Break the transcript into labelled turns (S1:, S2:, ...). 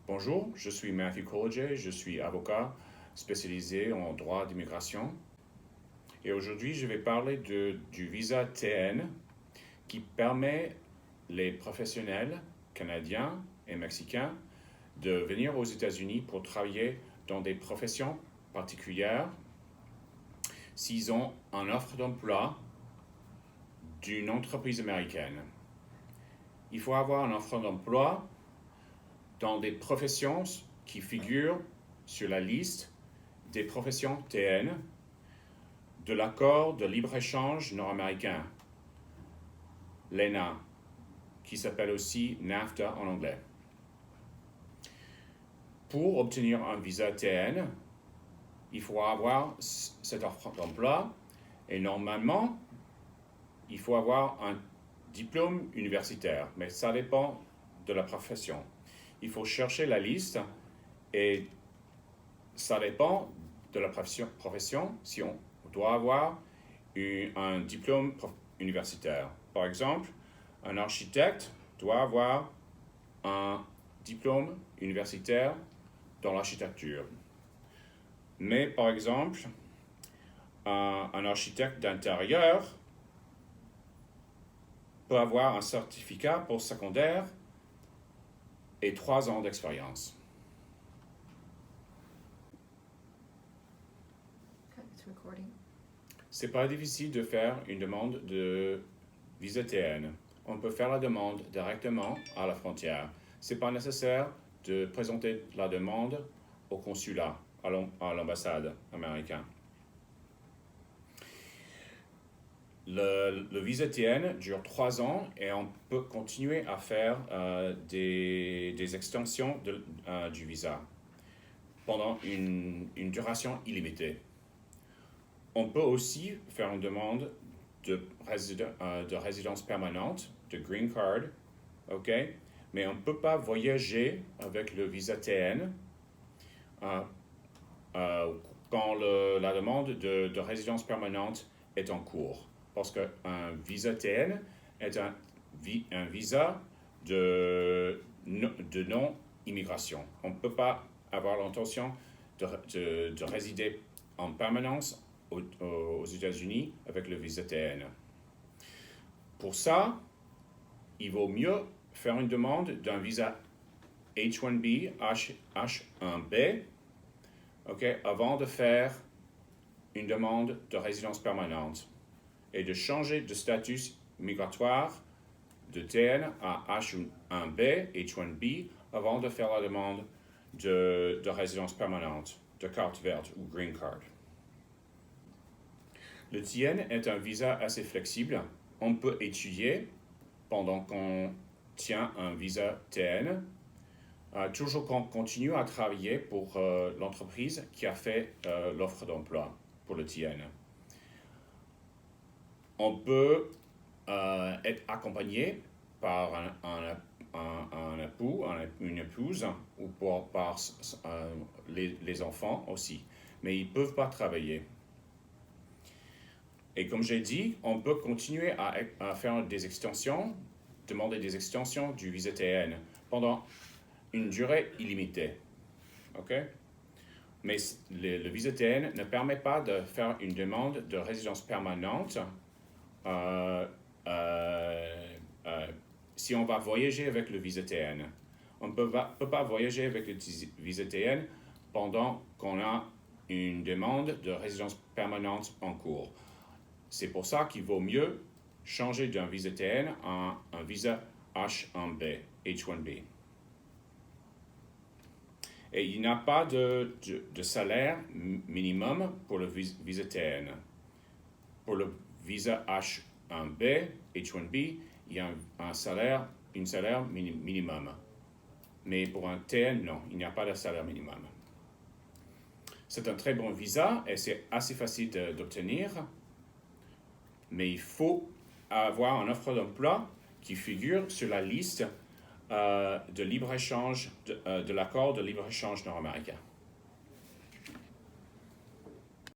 S1: Bonjour, je suis Matthew Colleget, je suis avocat spécialisé en droit d'immigration. Et aujourd'hui, je vais parler du visa TN qui permet les professionnels canadiens et mexicains de venir aux États-Unis pour travailler dans des professions particulières s'ils ont une offre d'emploi d'une entreprise américaine. Il faut avoir une offre d'emploi dans des professions qui figurent sur la liste des professions TN de l'accord de libre-échange nord-américain, l'ENA, qui s'appelle aussi NAFTA en anglais. Pour obtenir un visa TN, il faut avoir cette offre d'emploi et normalement, il faut avoir un diplôme universitaire, mais ça dépend de la profession. Il faut chercher la liste et ça dépend de la profession si on doit avoir un diplôme universitaire. Par exemple, un architecte doit avoir un diplôme universitaire dans l'architecture. Mais par exemple, un architecte d'intérieur peut avoir un certificat post-secondaire et 3 ans d'expérience. C'est pas difficile de faire une demande de visa TN. On peut faire la demande directement à la frontière. C'est pas nécessaire de présenter la demande au consulat, à l'ambassade américaine. Le visa TN dure 3 ans et on peut continuer à faire des extensions du visa pendant une duration illimitée. On peut aussi faire une demande de résidence permanente, de green card, ok? Mais on ne peut pas voyager avec le visa TN quand la demande de résidence permanente est en cours. Parce qu'un visa TN est un visa de non-immigration. On ne peut pas avoir l'intention de résider en permanence aux États-Unis avec le visa TN. Pour ça, il vaut mieux faire une demande d'un visa H1B, H1B, okay, avant de faire une demande de résidence permanente et de changer de statut migratoire de TN à H1B, H1B, avant de faire la demande de résidence permanente, de carte verte ou green card. Le TN est un visa assez flexible. On peut étudier pendant qu'on tient un visa TN, toujours qu'on continue à travailler pour l'entreprise qui a fait l'offre d'emploi pour le TN. On peut être accompagné par un époux, une épouse, ou par les enfants aussi, mais ils ne peuvent pas travailler. Et comme j'ai dit, on peut continuer à faire des extensions, demander des extensions du visa TN pendant une durée illimitée. Okay? Mais le visa TN ne permet pas de faire une demande de résidence permanente si on va voyager avec le visa TN. On ne peut pas voyager avec le visa TN pendant qu'on a une demande de résidence permanente en cours. C'est pour ça qu'il vaut mieux changer d'un visa TN à un visa H1B, H1B. Et il n'y a pas de salaire minimum pour le visa TN. Pour le visa H1B, H1B, il y a un salaire minimum. Mais pour un TN, non, il n'y a pas de salaire minimum. C'est un très bon visa et c'est assez facile d'obtenir. Mais il faut avoir une offre d'emploi qui figure sur la liste de libre-échange, de l'accord de libre-échange nord-américain.